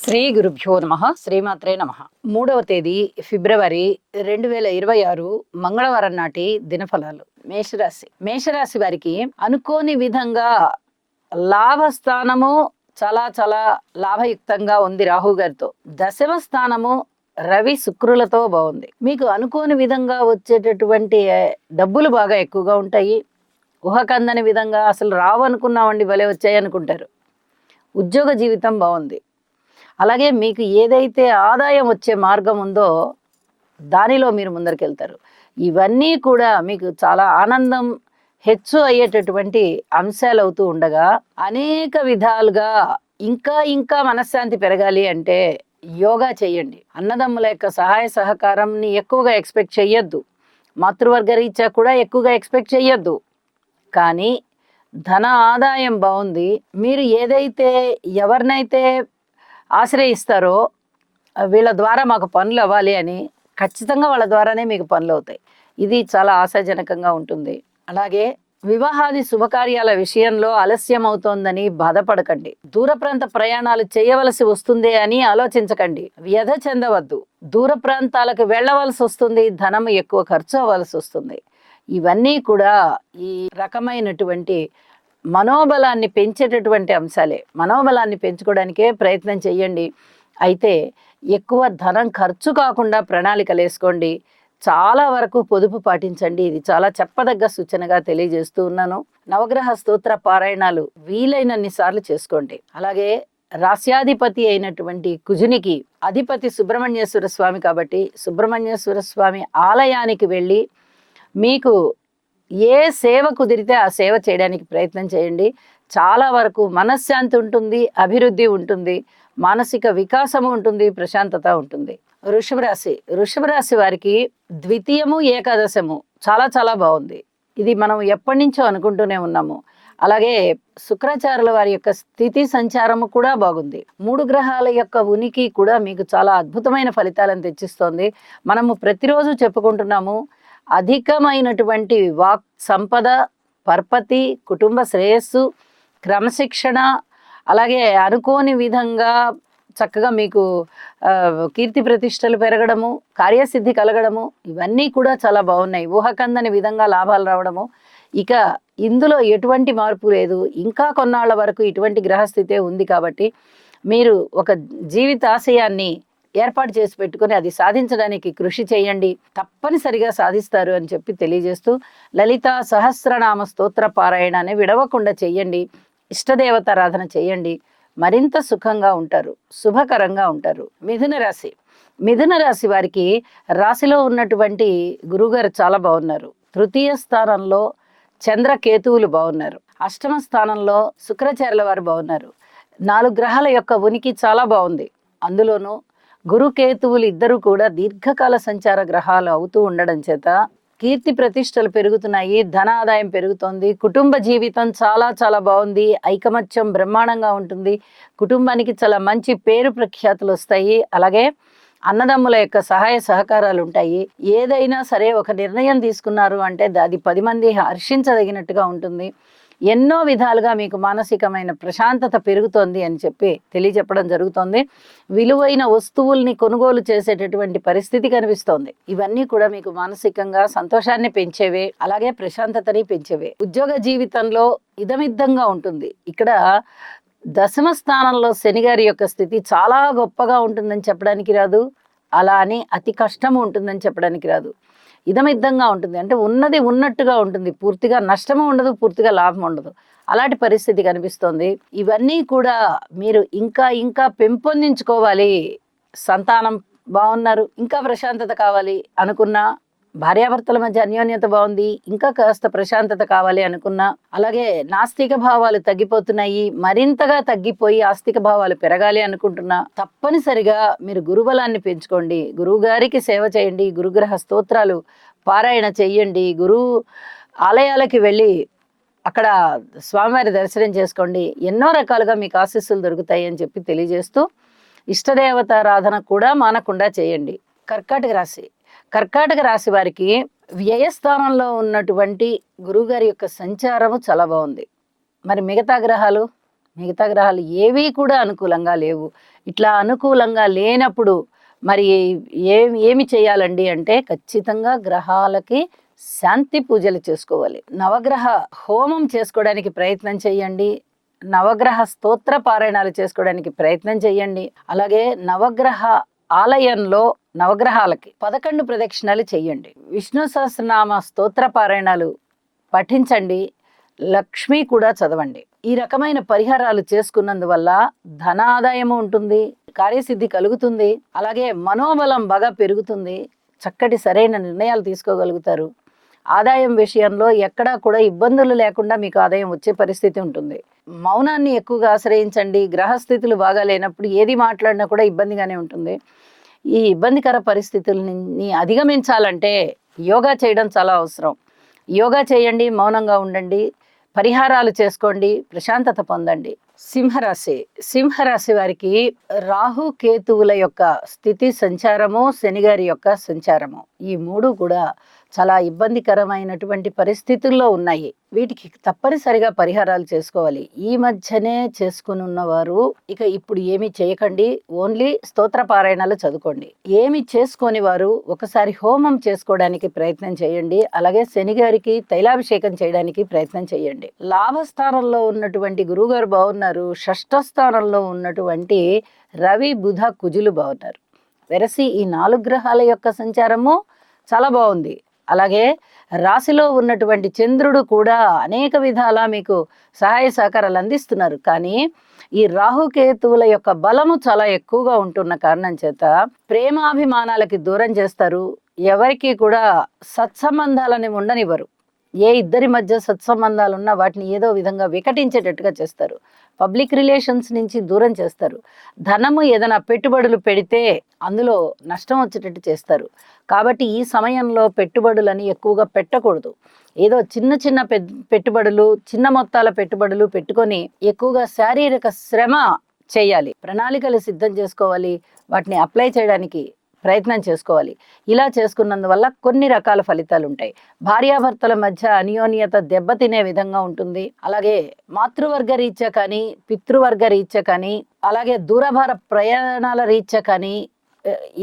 శ్రీ గురుభ్యో నమ. శ్రీమాత్రే నమ. 3వ తేదీ ఫిబ్రవరి 2026 మంగళవారం నాటి దినఫలాలు. మేషరాశి వారికి అనుకోని విధంగా లాభస్థానము చాలా చాలా లాభయుక్తంగా ఉంది. రాహు గారితో దశమ స్థానము రవి శుక్రులతో బాగుంది. మీకు అనుకోని విధంగా వచ్చేటటువంటి డబ్బులు బాగా ఎక్కువగా ఉంటాయి. ఊహకందని విధంగా అసలు రావనుకున్నామండి భలే వచ్చాయి అనుకుంటారు. ఉద్యోగ జీవితం బాగుంది. అలాగే మీకు ఏదైతే ఆదాయం వచ్చే మార్గం ఉందో దానిలో మీరు ముందరికెళ్తారు. ఇవన్నీ కూడా మీకు చాలా ఆనందం హెచ్చు అయ్యేటటువంటి అంశాలు అవుతూ ఉండగా, అనేక విధాలుగా ఇంకా ఇంకా మనశ్శాంతి పెరగాలి అంటే యోగా చేయండి. అన్నదమ్ముల యొక్క సహాయ సహకారంని ఎక్కువగా ఎక్స్పెక్ట్ చెయ్యొద్దు. మాతృవర్గ రీత్యా కూడా ఎక్కువగా ఎక్స్పెక్ట్ చెయ్యొద్దు. కానీ ధన ఆదాయం బాగుంది. మీరు ఏదైతే ఎవరినైతే ఆశ్రయిస్తారో వీళ్ళ ద్వారా మాకు పనులు అవ్వాలి అని ఖచ్చితంగా వాళ్ళ ద్వారానే మీకు పనులు అవుతాయి. ఇది చాలా ఆశాజనకంగా ఉంటుంది. అలాగే వివాహాది శుభకార్యాల విషయంలో ఆలస్యం అవుతోందని బాధపడకండి. దూర ప్రాంత ప్రయాణాలు చేయవలసి వస్తుంది అని ఆలోచించకండి. వ్యధ చెందవద్దు. దూర ప్రాంతాలకు వెళ్ళవలసి వస్తుంది, ధనం ఎక్కువ ఖర్చు అవ్వాల్సి వస్తుంది. ఇవన్నీ కూడా ఈ రకమైనటువంటి మనోబలాన్ని పెంచేటటువంటి అంశాలే. మనోబలాన్ని పెంచుకోవడానికే ప్రయత్నం చేయండి. అయితే ఎక్కువ ధనం ఖర్చు కాకుండా ప్రణాళికలు వేసుకోండి. చాలా వరకు పొదుపు పాటించండి. ఇది చాలా చెప్పదగ్గ సూచనగా తెలియజేస్తూ ఉన్నాను. నవగ్రహ స్తోత్ర పారాయణాలు వీలైనన్ని సార్లు చేసుకోండి. అలాగే రాస్యాధిపతి అయినటువంటి కుజునికి అధిపతి సుబ్రహ్మణ్యేశ్వర స్వామి కాబట్టి సుబ్రహ్మణ్యేశ్వర స్వామి ఆలయానికి వెళ్ళి మీకు ఏ సేవ కుదిరితే ఆ సేవ చేయడానికి ప్రయత్నం చేయండి. చాలా వరకు మనశ్శాంతి ఉంటుంది, అభివృద్ధి ఉంటుంది, మానసిక వికాసము ఉంటుంది, ప్రశాంతత ఉంటుంది. వృషభ రాశి వారికి ద్వితీయము ఏకాదశము చాలా చాలా బాగుంది. ఇది మనం ఎప్పటి నుంచో అనుకుంటూనే ఉన్నాము. అలాగే శుక్రాచార్యుల వారి యొక్క స్థితి సంచారము కూడా బాగుంది. 3 గ్రహాల యొక్క ఉనికి కూడా మీకు చాలా అద్భుతమైన ఫలితాలను తెచ్చిస్తోంది. మనము ప్రతిరోజు చెప్పుకుంటున్నాము, అధికమైనటువంటి వాక్ సంపద, పరపతి, కుటుంబ శ్రేయస్సు, క్రమశిక్షణ, అలాగే అనుకోని విధంగా చక్కగా మీకు కీర్తి ప్రతిష్టలు పెరగడము, కార్యసిద్ధి కలగడము, ఇవన్నీ కూడా చాలా బాగున్నాయి. ఊహకందని విధంగా లాభాలు రావడము. ఇక ఇందులో ఎటువంటి మార్పు లేదు. ఇంకా కొన్నాళ్ల వరకు ఇటువంటి గ్రహస్థితే ఉంది కాబట్టి మీరు ఒక జీవితాశయాన్ని ఏర్పాటు చేసి పెట్టుకుని అది సాధించడానికి కృషి చేయండి. తప్పనిసరిగా సాధిస్తారు అని చెప్పి తెలియజేస్తూ, లలిత సహస్రనామ స్తోత్ర పారాయణాన్ని విడవకుండా చెయ్యండి. ఇష్టదేవతారాధన చేయండి. మరింత సుఖంగా ఉంటారు, శుభకరంగా ఉంటారు. మిథున రాశి వారికి రాశిలో ఉన్నటువంటి గురువుగారు చాలా బాగున్నారు. తృతీయ స్థానంలో చంద్రకేతువులు బాగున్నారు. అష్టమ స్థానంలో శుక్రాచార్యుల వారు బాగున్నారు. 4 గ్రహాల యొక్క ఉనికి చాలా బాగుంది. అందులోనూ గురుకేతువులు ఇద్దరు కూడా దీర్ఘకాల సంచార గ్రహాలు అవుతూ ఉండడం చేత కీర్తి ప్రతిష్టలు పెరుగుతున్నాయి, ధన ఆదాయం పెరుగుతోంది, కుటుంబ జీవితం చాలా చాలా బాగుంది, ఐకమత్యం బ్రహ్మాండంగా ఉంటుంది, కుటుంబానికి చాలా మంచి పేరు ప్రఖ్యాతులు వస్తాయి. అలాగే అన్నదమ్ముల యొక్క సహాయ సహకారాలు ఉంటాయి. ఏదైనా సరే ఒక నిర్ణయం తీసుకున్నారు అంటే అది 10 మంది హర్షించదగినట్టుగా ఉంటుంది. ఎన్నో విధాలుగా మీకు మానసికమైన ప్రశాంతత పెరుగుతోంది అని చెప్పి తెలియజెప్పడం జరుగుతోంది. విలువైన వస్తువుల్ని కొనుగోలు చేసేటటువంటి పరిస్థితి కనిపిస్తోంది. ఇవన్నీ కూడా మీకు మానసికంగా సంతోషాన్ని పెంచేవే, అలాగే ప్రశాంతతని పెంచేవే. ఉద్యోగ జీవితంలో ఇదమిద్దంగా ఉంటుంది. ఇక్కడ దశమ స్థానంలో శనిగారి యొక్క స్థితి చాలా గొప్పగా ఉంటుందని చెప్పడానికి రాదు, అలా అని అతి కష్టము ఉంటుందని చెప్పడానికి రాదు. ఇదమిద్దంగా ఉంటుంది. అంటే ఉన్నది ఉన్నట్టుగా ఉంటుంది. పూర్తిగా నష్టము ఉండదు, పూర్తిగా లాభం ఉండదు. అలాంటి పరిస్థితి కనిపిస్తోంది. ఇవన్నీ కూడా మీరు ఇంకా ఇంకా పెంపొందించుకోవాలి. సంతానం బాగున్నారు, ఇంకా ప్రశాంతత కావాలి అనుకున్నా, భార్యాభర్తల మధ్య అన్యోన్యత బాగుంది, ఇంకా కాస్త ప్రశాంతత కావాలి అనుకున్నా, అలాగే నాస్తిక భావాలు తగ్గిపోతున్నాయి, మరింతగా తగ్గిపోయి ఆస్తిక భావాలు పెరగాలి అనుకుంటున్నా, తప్పనిసరిగా మీరు గురుబలాన్ని పెంచుకోండి. గురువు గారికి సేవ చేయండి. గురుగ్రహ స్తోత్రాలు పారాయణ చెయ్యండి. గురువు ఆలయాలకి వెళ్ళి అక్కడ స్వామివారి దర్శనం చేసుకోండి. ఎన్నో రకాలుగా మీకు ఆశీస్సులు దొరుకుతాయి అని చెప్పి తెలియజేస్తూ, ఇష్టదేవతారాధన కూడా మానకుండా చేయండి. కర్కాటక రాశి వారికి వ్యయస్థానంలో ఉన్నటువంటి గురువుగారి యొక్క సంచారము చాలా బాగుంది. మరి మిగతా గ్రహాలు మిగతా గ్రహాలు ఏవి కూడా అనుకూలంగా లేవు. ఇట్లా అనుకూలంగా లేనప్పుడు మరి ఏమి చేయాలండి అంటే ఖచ్చితంగా గ్రహాలకి శాంతి పూజలు చేసుకోవాలి. నవగ్రహ హోమం చేసుకోవడానికి ప్రయత్నం చేయండి. నవగ్రహ స్తోత్ర పారాయణాలు చేసుకోవడానికి ప్రయత్నం చేయండి. అలాగే నవగ్రహ ఆలయంలో నవగ్రహాలకి 11 ప్రదక్షిణాలు చెయ్యండి. విష్ణు సహస్రనామ స్తోత్ర పారాయణాలు పఠించండి. లక్ష్మి కూడా చదవండి. ఈ రకమైన పరిహారాలు చేసుకున్నందువల్ల ధనాదాయము ఉంటుంది, కార్యసిద్ధి కలుగుతుంది, అలాగే మనోబలం బాగా పెరుగుతుంది, చక్కటి సరైన నిర్ణయాలు తీసుకోగలుగుతారు. ఆదాయం విషయంలో ఎక్కడా కూడా ఇబ్బందులు లేకుండా మీకు ఆదాయం వచ్చే పరిస్థితి ఉంటుంది. మౌనాన్ని ఎక్కువగా ఆశ్రయించండి. గ్రహస్థితులు బాగా లేనప్పుడు ఏది మాట్లాడినా కూడా ఇబ్బందిగానే ఉంటుంది. ఈ ఇబ్బందికర పరిస్థితుల్ని అధిగమించాలంటే యోగా చేయడం చాలా అవసరం. యోగా చేయండి, మౌనంగా ఉండండి, పరిహారాలు చేసుకోండి, ప్రశాంతత పొందండి. సింహరాశి వారికి రాహు కేతువుల యొక్క స్థితి సంచారము, శనిగారి యొక్క సంచారము, ఈ మూడు కూడా చాలా ఇబ్బందికరమైనటువంటి పరిస్థితుల్లో ఉన్నాయి. వీటికి తప్పనిసరిగా పరిహారాలు చేసుకోవాలి. ఈ మధ్యనే చేసుకుని ఉన్నవారు ఇక ఇప్పుడు ఏమి చేయకండి, ఓన్లీ స్తోత్ర పారాయణాలు చదువుకోండి. ఏమి చేసుకొని వారు ఒకసారి హోమం చేసుకోవడానికి ప్రయత్నం చేయండి. అలాగే శనిగారికి తైలాభిషేకం చేయడానికి ప్రయత్నం చేయండి. లాభస్థానంలో ఉన్నటువంటి గురువుగారు బాగున్నారు. షష్ఠ స్థానంలో ఉన్నటువంటి రవి, బుధ, కుజులు బాగున్నారు. వెరసి ఈ 4 గ్రహాల యొక్క సంచారము చాలా బాగుంది. అలాగే రాశిలో ఉన్నటువంటి చంద్రుడు కూడా అనేక విధాలా మీకు సహాయ సహకారాలు అందిస్తున్నారు. కానీ ఈ రాహుకేతువుల యొక్క బలము చాలా ఎక్కువగా ఉంటున్న కారణం చేత ప్రేమాభిమానాలకి దూరం చేస్తారు. ఎవరికి కూడా సత్సంబంధాలని ఉండనివ్వరు. ఏ ఇద్దరి మధ్య సత్సంబంధాలు ఉన్నా వాటిని ఏదో విధంగా వికటించేటట్టుగా చేస్తారు. పబ్లిక్ రిలేషన్స్ నుంచి దూరం చేస్తారు. ధనము ఏదైనా పెట్టుబడులు పెడితే అందులో నష్టం వచ్చేటట్టు చేస్తారు. కాబట్టి ఈ సమయంలో పెట్టుబడులని ఎక్కువగా పెట్టకూడదు. ఏదో చిన్న పెట్టుబడులు, చిన్న మొత్తాల పెట్టుబడులు పెట్టుకొని ఎక్కువగా శారీరక శ్రమ చేయాలి. ప్రణాళికలు సిద్ధం చేసుకోవాలి. వాటిని అప్లై చేయడానికి ప్రయత్నం చేసుకోవాలి. ఇలా చేసుకున్నందువల్ల కొన్ని రకాల ఫలితాలు ఉంటాయి. భార్యాభర్తల మధ్య అన్యోన్యత దెబ్బతినే విధంగా ఉంటుంది. అలాగే మాతృవర్గ రీత్యా కానీ, పితృవర్గ రీత్యా కానీ, అలాగే దూరభార ప్రయాణాల రీత్యా కానీ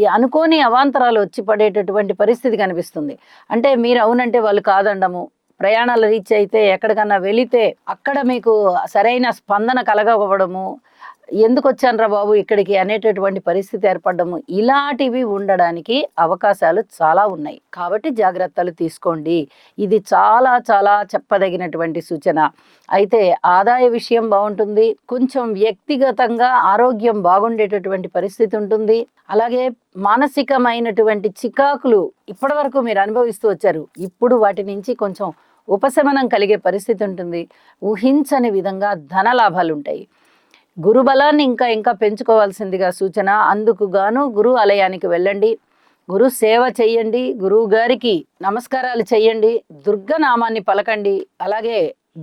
ఈ అనుకోని అవాంతరాలు వచ్చి పడేటటువంటి పరిస్థితి కనిపిస్తుంది. అంటే మీరు అవునంటే వాళ్ళు కాదండము. ప్రయాణాల రీత్యా అయితే ఎక్కడికన్నా వెళితే అక్కడ మీకు సరైన స్పందన కలగకపోవడము, ఎందుకు వచ్చానరా బాబు ఇక్కడికి అనేటటువంటి పరిస్థితి ఏర్పడము, ఇలాంటివి ఉండడానికి అవకాశాలు చాలా ఉన్నాయి. కాబట్టి జాగ్రత్తలు తీసుకోండి. ఇది చాలా చాలా చెప్పదగినటువంటి సూచన. అయితే ఆదాయ విషయం బాగుంటుంది. కొంచెం వ్యక్తిగతంగా ఆరోగ్యం బాగుండేటటువంటి పరిస్థితి ఉంటుంది. అలాగే మానసికమైనటువంటి చికాకులు ఇప్పటి వరకు మీరు అనుభవిస్తూ వచ్చారు. ఇప్పుడు వాటి నుంచి కొంచెం ఉపశమనం కలిగే పరిస్థితి ఉంటుంది. ఊహించని విధంగా ధన లాభాలు ఉంటాయి. గురుబలాన్ని ఇంకా పెంచుకోవాల్సిందిగా సూచన. అందుకు గాను గురు ఆలయానికి వెళ్ళండి, గురు సేవ చెయ్యండి, గురువు గారికి నమస్కారాలు చెయ్యండి, దుర్గనామాన్ని పలకండి, అలాగే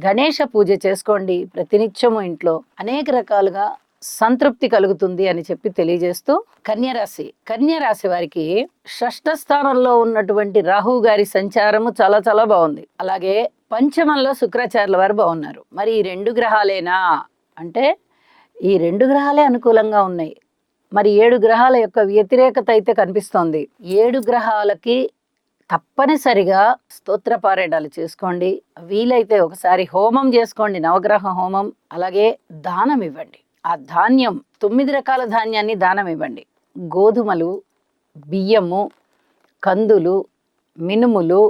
గణేష పూజ చేసుకోండి. ప్రతినిత్యము ఇంట్లో అనేక రకాలుగా సంతృప్తి కలుగుతుంది అని చెప్పి తెలియజేస్తూ కన్యరాశి వారికి షష్ఠ స్థానంలో ఉన్నటువంటి రాహు గారి సంచారము చాలా చాలా బాగుంది. అలాగే పంచమంలో శుక్రాచార్యుల వారు బాగున్నారు. మరి ఈ 2 గ్రహాలేనా అంటే ఈ 2 గ్రహాలే అనుకూలంగా ఉన్నాయి. మరి 7 గ్రహాల యొక్క వ్యతిరేకత అయితే కనిపిస్తోంది. 7 గ్రహాలకి తప్పనిసరిగా స్తోత్ర పారాయణాలు చేసుకోండి. వీలైతే ఒకసారి హోమం చేసుకోండి, నవగ్రహ హోమం. అలాగే దానం ఇవ్వండి. ఆ ధాన్యం 9 రకాల ధాన్యాన్ని దానం ఇవ్వండి. గోధుమలు, బియ్యము, కందులు, మినుములు,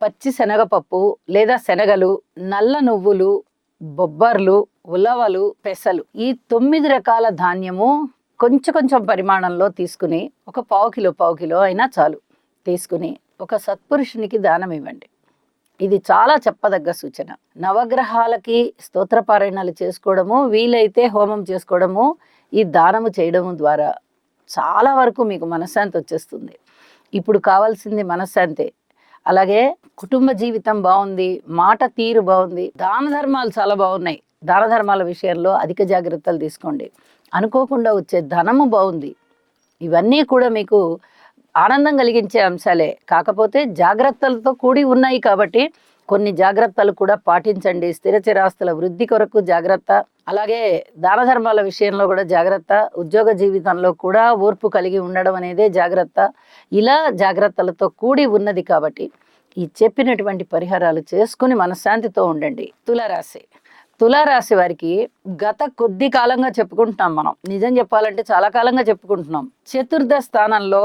పచ్చి శనగపప్పు లేదా శనగలు, నల్ల నువ్వులు, బొబ్బర్లు, ఉలవలు, పెసలు, ఈ 9 రకాల ధాన్యము కొంచెం పరిమాణంలో తీసుకుని ఒక పావు కిలో అయినా చాలు తీసుకుని ఒక సత్పురుషునికి దానం ఇవ్వండి. ఇది చాలా చెప్పదగ్గ సూచన. నవగ్రహాలకి స్తోత్ర పారాయణాలు చేసుకోవడము, వీలైతే హోమం చేసుకోవడము, ఈ దానము చేయడము ద్వారా చాలా వరకు మీకు మనశ్శాంతి వచ్చేస్తుంది. ఇప్పుడు కావాల్సింది మనశ్శాంతే. అలాగే కుటుంబ జీవితం బాగుంది, మాట తీరు బాగుంది, దాన ధర్మాలు చాలా బాగున్నాయి. దాన ధర్మాల విషయంలో అధిక జాగ్రత్తలు తీసుకోండి. అనుకోకుండా వచ్చే ధనము బాగుంది. ఇవన్నీ కూడా మీకు ఆనందం కలిగించే అంశాలే. కాకపోతే జాగ్రత్తలతో కూడి ఉన్నాయి కాబట్టి కొన్ని జాగ్రత్తలు కూడా పాటించండి. స్థిర చిరాస్తుల వృద్ధి కొరకు జాగ్రత్త, అలాగే దాన ధర్మాల విషయంలో కూడా జాగ్రత్త, ఉద్యోగ జీవితంలో కూడా ఓర్పు కలిగి ఉండడం అనేదే జాగ్రత్త. ఇలా జాగ్రత్తలతో కూడి ఉన్నది కాబట్టి ఈ చెప్పినటువంటి పరిహారాలు చేసుకుని మనశ్శాంతితో ఉండండి. తులారాశి వారికి గత కొద్ది కాలంగా చెప్పుకుంటున్నాం మనం. నిజం చెప్పాలంటే చాలా కాలంగా చెప్పుకుంటున్నాం. చతుర్థ స్థానంలో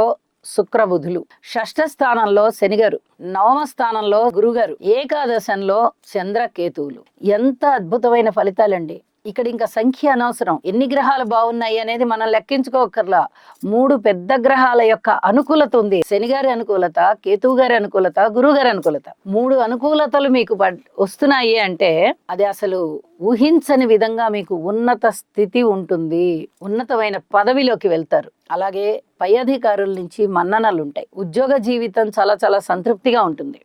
శుక్రబుధులు, షష్ఠ స్థానంలో శనిగారు, నవమ స్థానంలో గురుగారు, ఏకాదశంలో చంద్రకేతువులు. ఎంత అద్భుతమైన ఫలితాలండి. ఇక్కడ ఇంకా సంఖ్య అనవసరం. ఎన్ని గ్రహాలు బాగున్నాయి అనేది మనం లెక్కించుకోకర్లా. 3 పెద్ద గ్రహాల యొక్క అనుకూలత ఉంది. శనిగారి అనుకూలత, కేతువు గారి అనుకూలత, గురువు గారి అనుకూలత. 3 అనుకూలతలు మీకు వస్తున్నాయి అంటే అది అసలు ఊహించని విధంగా మీకు ఉన్నత స్థితి ఉంటుంది. ఉన్నతమైన పదవిలోకి వెళ్తారు. అలాగే పై అధికారుల నుంచి మన్ననలు ఉంటాయి. ఉద్యోగ జీవితం చాలా చాలా సంతృప్తిగా ఉంటుంది.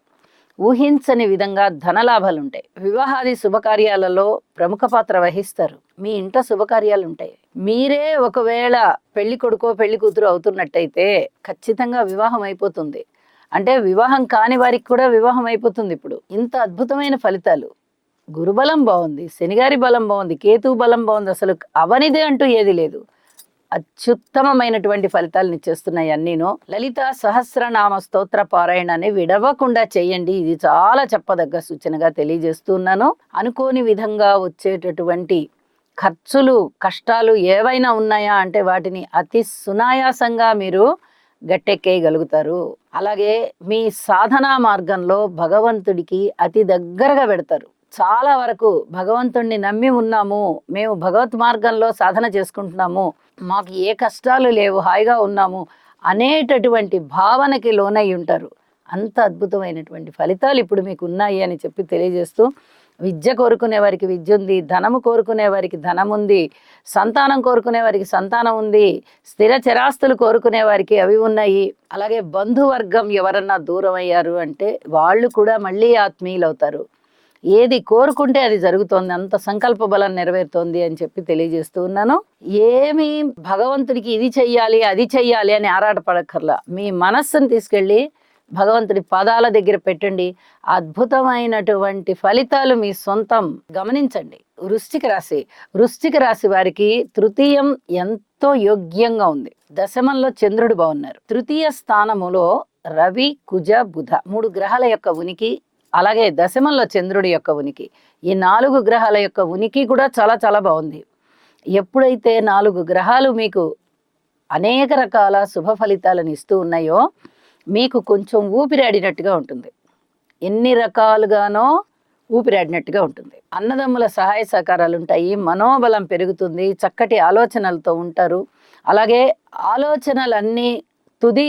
ఊహించని విధంగా ధనలాభాలు ఉంటాయి. వివాహాది శుభకార్యాలలో ప్రముఖ పాత్ర వహిస్తారు. మీ ఇంట శుభకార్యాలు ఉంటాయి. మీరే ఒకవేళ పెళ్లి కొడుకో పెళ్లి కూతురు అవుతున్నట్టయితే ఖచ్చితంగా వివాహం అయిపోతుంది. అంటే వివాహం కాని వారికి కూడా వివాహం అయిపోతుంది. ఇప్పుడు ఇంత అద్భుతమైన ఫలితాలు. గురుబలం బాగుంది, శనిగారి బలం బాగుంది, కేతువు బలం బాగుంది. అసలు అవనిదే అంటూ ఏది లేదు. అత్యుత్తమమైనటువంటి ఫలితాలను ఇచ్చేస్తున్నాయి అన్నీను. లలిత సహస్రనామ స్తోత్ర పారాయణాన్ని విడవకుండా చేయండి. ఇది చాలా చెప్పదగ్గ సూచనగా తెలియజేస్తున్నాను. అనుకోని విధంగా వచ్చేటటువంటి ఖర్చులు, కష్టాలు ఏవైనా ఉన్నాయా అంటే వాటిని అతి సునాయాసంగా మీరు గట్టెక్కేయగలుగుతారు. అలాగే మీ సాధనా మార్గంలో భగవంతుడికి అతి దగ్గరగా పెడతారు. చాలా వరకు భగవంతుణ్ణి నమ్మి ఉన్నాము, మేము భగవత్ మార్గంలో సాధన చేసుకుంటున్నాము, మాకు ఏ కష్టాలు లేవు, హాయిగా ఉన్నాము అనేటటువంటి భావనకి లోనై ఉంటారు. అంత అద్భుతమైనటువంటి ఫలితాలు ఇప్పుడు మీకు ఉన్నాయి అని చెప్పి తెలియజేస్తూ, విద్య కోరుకునే వారికి విద్య ఉంది, ధనము కోరుకునే వారికి ధనం ఉంది, సంతానం కోరుకునే వారికి సంతానం ఉంది, స్థిర చరాస్తులు కోరుకునే వారికి అవి ఉన్నాయి. అలాగే బంధువర్గం ఎవరన్నా దూరం అయ్యారు అంటే వాళ్ళు కూడా మళ్ళీ ఆత్మీయులు అవుతారు. ఏది కోరుకుంటే అది జరుగుతోంది. అంత సంకల్ప బలం నెరవేరుతోంది అని చెప్పి తెలియజేస్తూ ఉన్నాను. ఏమి భగవంతుడికి ఇది చెయ్యాలి అది చెయ్యాలి అని ఆరాటపడక్కర్లా. మీ మనస్సును తీసుకెళ్ళి భగవంతుడి పాదాల దగ్గర పెట్టండి. అద్భుతమైనటువంటి ఫలితాలు మీ సొంతం. గమనించండి. వృశ్చిక రాశి వారికి తృతీయం ఎంతో యోగ్యంగా ఉంది. దశమంలో చంద్రుడు బాగున్నారు. తృతీయ స్థానములో రవి, కుజ, బుధ 3 గ్రహాల యొక్క ఉనికి, అలాగే దశమంలో చంద్రుడి యొక్క ఉనికి, ఈ 4 గ్రహాల యొక్క ఉనికి కూడా చాలా చాలా బాగుంది. ఎప్పుడైతే 4 గ్రహాలు మీకు అనేక రకాల శుభ ఫలితాలను ఇస్తూ ఉన్నాయో మీకు కొంచెం ఊపిరాడినట్టుగా ఉంటుంది. ఎన్ని రకాలుగానో ఊపిరాడినట్టుగా ఉంటుంది. అన్నదమ్ముల సహాయ సహకారాలు ఉంటాయి. మనోబలం పెరుగుతుంది. చక్కటి ఆలోచనలతో ఉంటారు. అలాగే ఆలోచనలన్నీ తుది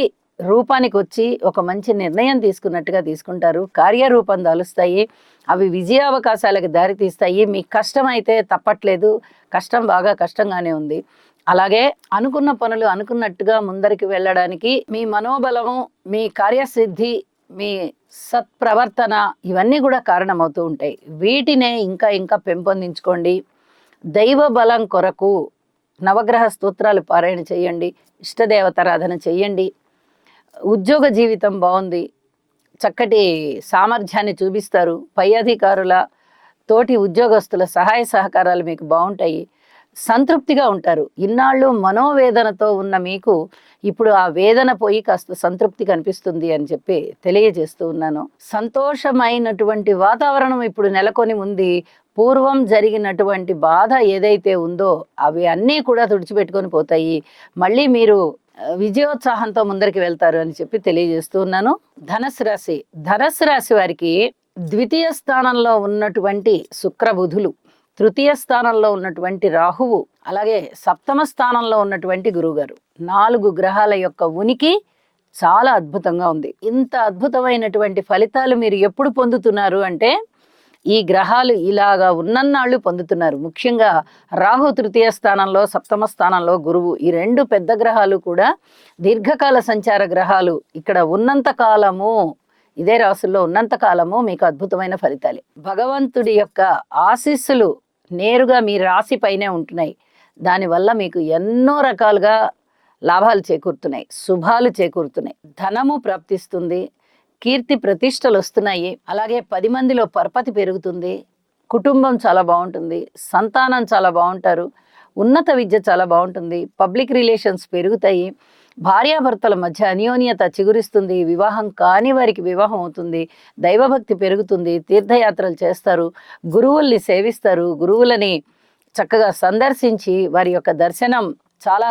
రూపానికి వచ్చి ఒక మంచి నిర్ణయం తీసుకున్నట్టుగా తీసుకుంటారు. కార్యరూపం దాలుస్తాయి. అవి విజయావకాశాలకు దారితీస్తాయి. మీకు కష్టం అయితే తప్పట్లేదు. కష్టం బాగా కష్టంగానే ఉంది. అలాగే అనుకున్న పనులు అనుకున్నట్టుగా ముందరికి వెళ్ళడానికి మీ మనోబలము, మీ కార్యసిద్ధి, మీ సత్ప్రవర్తన ఇవన్నీ కూడా కారణమవుతూ ఉంటాయి. వీటినే ఇంకా ఇంకా పెంపొందించుకోండి. దైవ బలం కొరకు నవగ్రహ స్తోత్రాలు పారాయణ చేయండి. ఇష్టదేవతారాధన చేయండి. ఉద్యోగ జీవితం బాగుంది. చక్కటి సామర్థ్యాన్ని చూపిస్తారు. పై అధికారుల తోటి ఉద్యోగస్తుల సహాయ సహకారాలు మీకు బాగుంటాయి. సంతృప్తిగా ఉంటారు. ఇన్నాళ్ళు మనోవేదనతో ఉన్న మీకు ఇప్పుడు ఆ వేదన పోయి కాస్త సంతృప్తి కనిపిస్తుంది అని చెప్పి తెలియజేస్తూ ఉన్నాను. సంతోషమైనటువంటి వాతావరణం ఇప్పుడు నెలకొని ఉంది. పూర్వం జరిగినటువంటి బాధ ఏదైతే ఉందో అవి అన్నీ కూడా తుడిచిపెట్టుకొని పోతాయి. మళ్ళీ మీరు విజయోత్సాహంతో ముందరికి వెళ్తారు అని చెప్పి తెలియజేస్తూ ఉన్నాను. ధనస్సు రాశి వారికి ద్వితీయ స్థానంలో ఉన్నటువంటి శుక్రబుధులు, తృతీయ స్థానంలో ఉన్నటువంటి రాహువు, అలాగే సప్తమ స్థానంలో ఉన్నటువంటి గురువుగారు, 4 గ్రహాల యొక్క ఉనికి చాలా అద్భుతంగా ఉంది. ఇంత అద్భుతమైనటువంటి ఫలితాలు మీరు ఎప్పుడు పొందుతున్నారు అంటే ఈ గ్రహాలు ఇలాగా ఉన్నన్నాళ్ళు పొందుతున్నారు. ముఖ్యంగా రాహు తృతీయ స్థానంలో, సప్తమ స్థానంలో గురువు, ఈ 2 పెద్ద గ్రహాలు కూడా దీర్ఘకాల సంచార గ్రహాలు. ఇక్కడ ఉన్నంత కాలము, ఇదే రాశుల్లో ఉన్నంత కాలము మీకు అద్భుతమైన ఫలితాలే. భగవంతుడి యొక్క ఆశీస్సులు నేరుగా మీ రాశి పైనే ఉంటున్నాయి. దానివల్ల మీకు ఎన్నో రకాలుగా లాభాలు చేకూరుతున్నాయి, శుభాలు చేకూరుతున్నాయి. ధనము ప్రాప్తిస్తుంది. కీర్తి ప్రతిష్టలు వస్తున్నాయి. అలాగే 10 మందిలో పరపతి పెరుగుతుంది. కుటుంబం చాలా బాగుంటుంది. సంతానం చాలా బాగుంటారు. ఉన్నత విద్య చాలా బాగుంటుంది. పబ్లిక్ రిలేషన్స్ పెరుగుతాయి. భార్యాభర్తల మధ్య అన్యోన్యత చిగురిస్తుంది. వివాహం కాని వారికి వివాహం అవుతుంది. దైవభక్తి పెరుగుతుంది. తీర్థయాత్రలు చేస్తారు. గురువుల్ని సేవిస్తారు. గురువులని చక్కగా సందర్శించి వారి యొక్క దర్శనం చాలా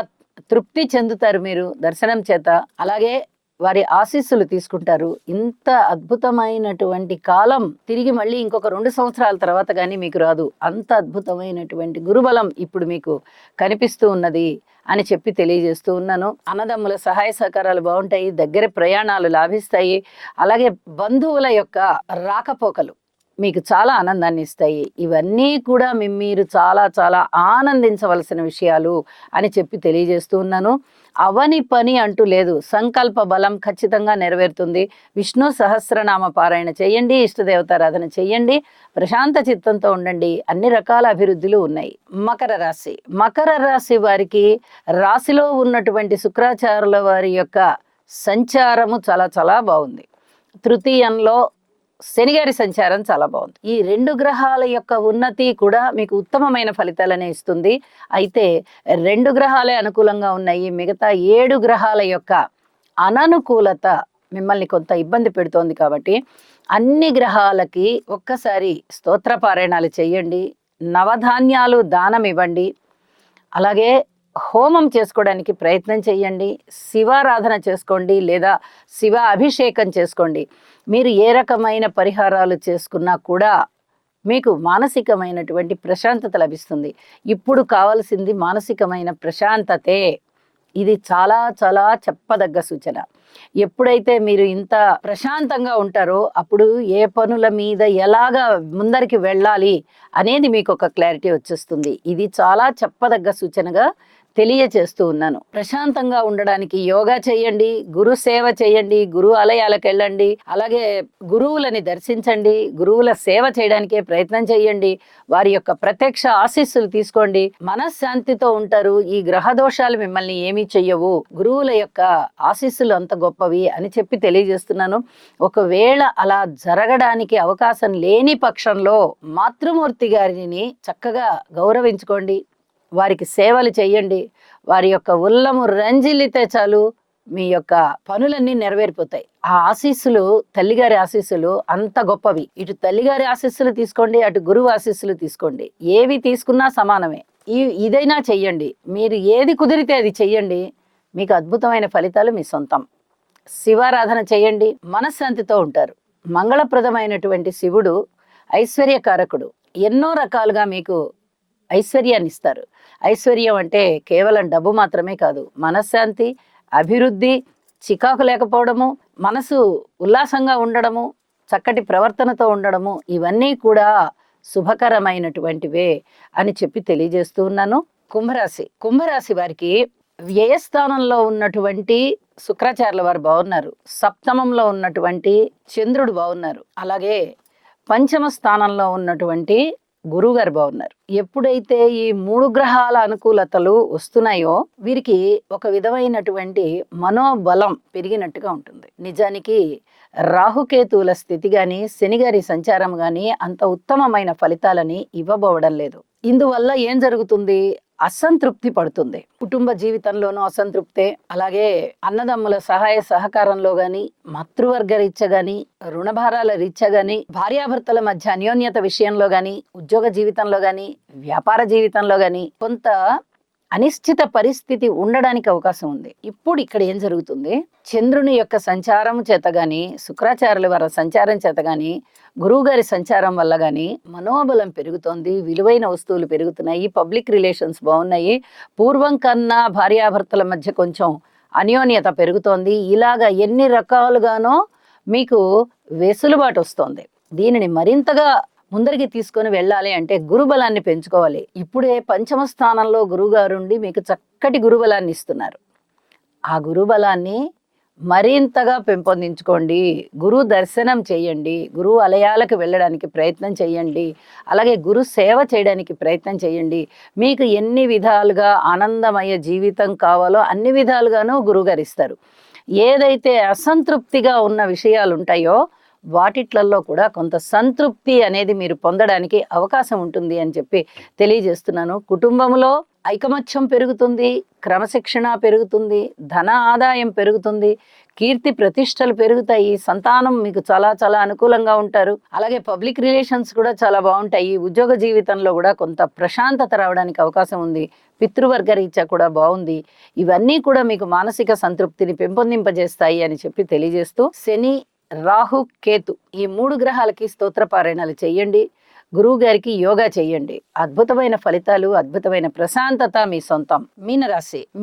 తృప్తి చెందుతారు మీరు దర్శనం చేత. అలాగే వారి ఆశీస్సులు తీసుకుంటారు. ఇంత అద్భుతమైనటువంటి కాలం తిరిగి మళ్ళీ ఇంకొక 2 సంవత్సరాల తర్వాత కానీ మీకు రాదు. అంత అద్భుతమైనటువంటి గురుబలం ఇప్పుడు మీకు కనిపిస్తూ ఉన్నది అని చెప్పి తెలియజేస్తూ ఉన్నాను. అన్నదమ్ముల సహాయ సహకారాలు బాగుంటాయి. దగ్గర ప్రయాణాలు లాభిస్తాయి. అలాగే బంధువుల యొక్క రాకపోకలు మీకు చాలా ఆనందాన్ని ఇస్తాయి. ఇవన్నీ కూడా మీరు చాలా చాలా ఆనందించవలసిన విషయాలు అని చెప్పి తెలియజేస్తూ ఉన్నాను. అవని పని అంటూ లేదు. సంకల్ప బలం ఖచ్చితంగా నెరవేరుతుంది. విష్ణు సహస్రనామ పారాయణ చేయండి. ఇష్టదేవతారాధన చేయండి. ప్రశాంత చిత్తంతో ఉండండి. అన్ని రకాల అభివృద్ధులు ఉన్నాయి. మకర రాశి వారికి రాశిలో ఉన్నటువంటి శుక్రాచార్యుల వారి యొక్క సంచారము చాలా చాలా బాగుంది. తృతీయంలో శనిగారి సంచారం చాలా బాగుంది. ఈ 2 గ్రహాల యొక్క ఉన్నతి కూడా మీకు ఉత్తమమైన ఫలితాలనే ఇస్తుంది. అయితే 2 గ్రహాలే అనుకూలంగా ఉన్నాయి. మిగతా 7 గ్రహాల యొక్క అననుకూలత మిమ్మల్ని కొంత ఇబ్బంది పెడుతోంది. కాబట్టి అన్ని గ్రహాలకి ఒక్కసారి స్తోత్ర పారాయణాలు చేయండి. నవధాన్యాలు దానం ఇవ్వండి. అలాగే హోమం చేసుకోవడానికి ప్రయత్నం చేయండి. శివారాధన చేసుకోండి లేదా శివ అభిషేకం చేసుకోండి. మీరు ఏ రకమైన పరిహారాలు చేసుకున్నా కూడా మీకు మానసికమైనటువంటి ప్రశాంతత లభిస్తుంది. ఇప్పుడు కావాల్సింది మానసికమైన ప్రశాంతతే. ఇది చాలా చాలా చెప్పదగ్గ సూచన. ఎప్పుడైతే మీరు ఇంత ప్రశాంతంగా ఉంటారో అప్పుడు ఏ పనుల మీద ఎలాగా ముందరికి వెళ్ళాలి అనేది మీకు ఒక క్లారిటీ వచ్చేస్తుంది. ఇది చాలా చెప్పదగ్గ సూచనగా తెలియచేస్తూ ఉన్నాను. ప్రశాంతంగా ఉండడానికి యోగా చేయండి. గురు సేవ చేయండి. గురు ఆలయాలకు వెళ్ళండి. అలాగే గురువులని దర్శించండి. గురువుల సేవ చేయడానికే ప్రయత్నం చేయండి. వారి యొక్క ప్రత్యక్ష ఆశీస్సులు తీసుకోండి. మనశ్శాంతితో ఉంటారు. ఈ గ్రహ దోషాలు మిమ్మల్ని ఏమీ చెయ్యవు. గురువుల యొక్క ఆశీస్సులు అంత గొప్పవి అని చెప్పి తెలియజేస్తున్నాను. ఒకవేళ అలా జరగడానికి అవకాశం లేని పక్షంలో మాతృమూర్తి గారిని చక్కగా గౌరవించుకోండి. వారికి సేవలు చేయండి. వారి యొక్క ఉల్లము రంజిల్లితే చాలు మీ యొక్క పనులన్నీ నెరవేరిపోతాయి. ఆ ఆశీస్సులు తల్లిగారి ఆశీస్సులు అంత గొప్పవి. ఇటు తల్లిగారి ఆశీస్సులు తీసుకోండి, అటు గురువు ఆశీస్సులు తీసుకోండి. ఏవి తీసుకున్నా సమానమే. ఇదైనా చెయ్యండి. మీరు ఏది కుదిరితే అది చెయ్యండి. మీకు అద్భుతమైన ఫలితాలు మీ సొంతం. శివారాధన చేయండి. మనశ్శాంతితో ఉంటారు. మంగళప్రదమైనటువంటి శివుడు ఐశ్వర్యకారకుడు. ఎన్నో రకాలుగా మీకు ఐశ్వర్యాన్ని ఇస్తారు. ఐశ్వర్యం అంటే కేవలం డబ్బు మాత్రమే కాదు. మనశ్శాంతి, అభివృద్ధి, చికాకు లేకపోవడము, మనసు ఉల్లాసంగా ఉండడము, చక్కటి ప్రవర్తనతో ఉండడము, ఇవన్నీ కూడా శుభకరమైనటువంటివే అని చెప్పి తెలియజేస్తూ ఉన్నాను. కుంభరాశి వారికి వ్యయస్థానంలో ఉన్నటువంటి శుక్రాచార్యుల వారు బాగున్నారు. సప్తమంలో ఉన్నటువంటి చంద్రుడు బాగున్నారు. అలాగే పంచమ స్థానంలో ఉన్నటువంటి గురువు గారు బాగున్నారు. ఎప్పుడైతే ఈ 3 గ్రహాల అనుకూలతలు వస్తున్నాయో వీరికి ఒక విధమైనటువంటి మనోబలం పెరిగినట్టుగా ఉంటుంది. నిజానికి రాహుకేతువుల స్థితి గాని శనిగారి సంచారం గాని అంత ఉత్తమమైన ఫలితాలని ఇవ్వబోవడం లేదు. ఇందువల్ల ఏం జరుగుతుంది? అసంతృప్తి పడుతుంది. కుటుంబ జీవితంలోనూ అసంతృప్తే. అలాగే అన్నదమ్ముల సహాయ సహకారంలో గాని, మాతృవర్గ రీత్యా గాని, రుణభారాల రీత్యా గాని, భార్యాభర్తల మధ్య అన్యోన్యత విషయంలో గాని, ఉద్యోగ జీవితంలో గాని, వ్యాపార జీవితంలో గాని కొంత అనిశ్చిత పరిస్థితి ఉండడానికి అవకాశం ఉంది. ఇప్పుడు ఇక్కడ ఏం జరుగుతుంది? చంద్రుని యొక్క సంచారం చేత గాని, శుక్రాచార్యుల వారి సంచారం చేత గాని, గురువు గారి సంచారం వల్ల గాని మనోబలం పెరుగుతోంది. విలువైన వస్తువులు పెరుగుతున్నాయి. పబ్లిక్ రిలేషన్స్ బాగున్నాయి. పూర్వం కన్నా భార్యాభర్తల మధ్య కొంచెం అన్యోన్యత పెరుగుతోంది. ఇలాగా ఎన్ని రకాలుగానో మీకు వెసులుబాటు వస్తోంది. దీనిని మరింతగా ముందరికి తీసుకొని వెళ్ళాలి అంటే గురుబలాన్ని పెంచుకోవాలి. ఇప్పుడే పంచమ స్థానంలో గురువుగారు ఉండి మీకు చక్కటి గురుబలాన్ని ఇస్తున్నారు. ఆ గురుబలాన్ని మరింతగా పెంపొందించుకోండి. గురు దర్శనం చేయండి. గురువు ఆలయాలకు వెళ్ళడానికి ప్రయత్నం చేయండి. అలాగే గురు సేవ చేయడానికి ప్రయత్నం చేయండి. మీకు ఎన్ని విధాలుగా ఆనందమయ జీవితం కావాలో అన్ని విధాలుగానూ గురువుగారు ఇస్తారు. ఏదైతే అసంతృప్తిగా ఉన్న విషయాలు ఉంటాయో వాటిట్లలో కూడా కొంత సంతృప్తి అనేది మీరు పొందడానికి అవకాశం ఉంటుంది అని చెప్పి తెలియజేస్తున్నాను. కుటుంబంలో ఐకమత్యం పెరుగుతుంది, క్రమశిక్షణ పెరుగుతుంది, ధన ఆదాయం పెరుగుతుంది, కీర్తి ప్రతిష్టలు పెరుగుతాయి, సంతానం మీకు చాలా చాలా అనుకూలంగా ఉంటారు. అలాగే పబ్లిక్ రిలేషన్స్ కూడా చాలా బాగుంటాయి. ఉద్యోగ జీవితంలో కూడా కొంత ప్రశాంతత రావడానికి అవకాశం ఉంది. పితృవర్గ రీత్యా కూడా బాగుంది. ఇవన్నీ కూడా మీకు మానసిక సంతృప్తిని పెంపొందింపజేస్తాయి అని చెప్పి తెలియజేస్తూ, శని, రాహు, కేతు ఈ 3 గ్రహాలకి స్తోత్ర పారాయణాలు చెయ్యండి. గురువు గారికి యోగా చెయ్యండి. అద్భుతమైన ఫలితాలు, అద్భుతమైన ప్రశాంతత మీ సొంతం.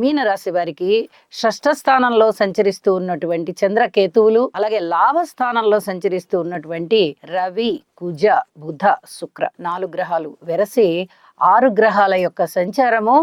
మీనరాశి వారికి షష్ఠ స్థానంలో సంచరిస్తూ ఉన్నటువంటి చంద్రకేతువులు, అలాగే లాభ స్థానంలో సంచరిస్తూ ఉన్నటువంటి రవి, కుజ, బుధ, శుక్ర 4 గ్రహాలు వెరసి 6 గ్రహాల యొక్క సంచారము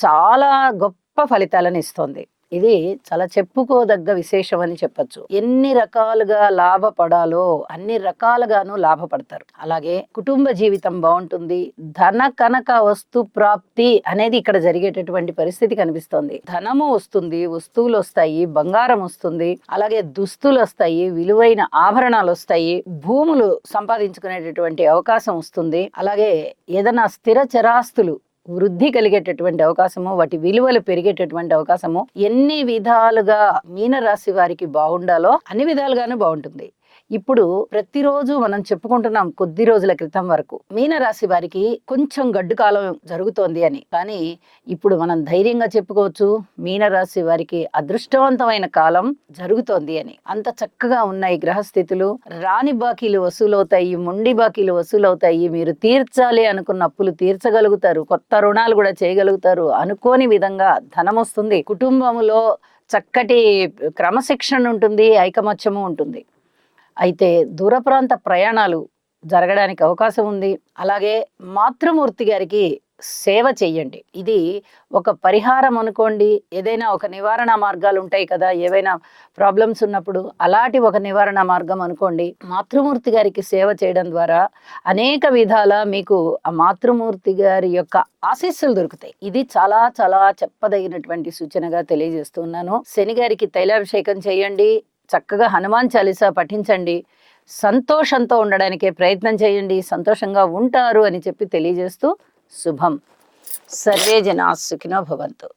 చాలా గొప్ప ఫలితాలను ఇస్తోంది. ఇది చాలా చెప్పుకోదగ్గ విశేషం అని చెప్పచ్చు. ఎన్ని రకాలుగా లాభపడాలో అన్ని రకాలుగాను లాభపడతారు. అలాగే కుటుంబ జీవితం బాగుంటుంది. ధన కనక వస్తు ప్రాప్తి అనేది ఇక్కడ జరిగేటటువంటి పరిస్థితి కనిపిస్తోంది. ధనము వస్తుంది, వస్తువులు వస్తాయి, బంగారం వస్తుంది, అలాగే దుస్తులు వస్తాయి, విలువైన ఆభరణాలు వస్తాయి, భూములు సంపాదించుకునేటటువంటి అవకాశం వస్తుంది. అలాగే ఏదైనా స్థిర చరాస్తులు వృద్ధి కలిగేటటువంటి అవకాశము, వాటి విలువలు పెరిగేటటువంటి అవకాశము, ఎన్ని విధాలుగా మీనరాశి వారికి బాగుండాలో అన్ని విధాలుగాను బాగుంటుంది. ఇప్పుడు ప్రతిరోజు మనం చెప్పుకుంటున్నాం కొద్ది రోజుల క్రితం వరకు మీనరాశి వారికి కొంచెం గడ్డు కాలం జరుగుతోంది అని. కానీ ఇప్పుడు మనం ధైర్యంగా చెప్పుకోవచ్చు మీనరాశి వారికి అదృష్టవంతమైన కాలం జరుగుతోంది అని. అంత చక్కగా ఉన్నాయి గ్రహస్థితులు. రాని బాకీలు వసూలవుతాయి, మొండి బాకీలు వసూలవుతాయి. మీరు తీర్చాలి అనుకున్న అప్పులు తీర్చగలుగుతారు, కొత్త రుణాలు కూడా చేయగలుగుతారు, అనుకోని విధంగా ధనం వస్తుంది. కుటుంబంలో చక్కటి క్రమశిక్షణ ఉంటుంది, ఐకమత్యము ఉంటుంది. అయితే దూర ప్రాంత ప్రయాణాలు జరగడానికి అవకాశం ఉంది. అలాగే మాతృమూర్తి గారికి సేవ చెయ్యండి. ఇది ఒక పరిహారం అనుకోండి. ఏదైనా ఒక నివారణ మార్గాలు ఉంటాయి కదా, ఏవైనా ప్రాబ్లమ్స్ ఉన్నప్పుడు అలాంటి ఒక నివారణ మార్గం అనుకోండి. మాతృమూర్తి గారికి సేవ చేయడం ద్వారా అనేక విధాల మీకు ఆ మాతృమూర్తి గారి యొక్క ఆశీస్సులు దొరుకుతాయి. ఇది చాలా చాలా చెప్పదగినటువంటి సూచనగా తెలియజేస్తున్నాను. శని గారికి తైలాభిషేకం చేయండి, చక్కగా హనుమాన్ చాలీసా పఠించండి, సంతోషంతో ఉండడానికే ప్రయత్నం చేయండి, సంతోషంగా ఉంటారు అని చెప్పి తెలియజేస్తూ శుభం. సర్వే జనా సుఖినో భవంతు.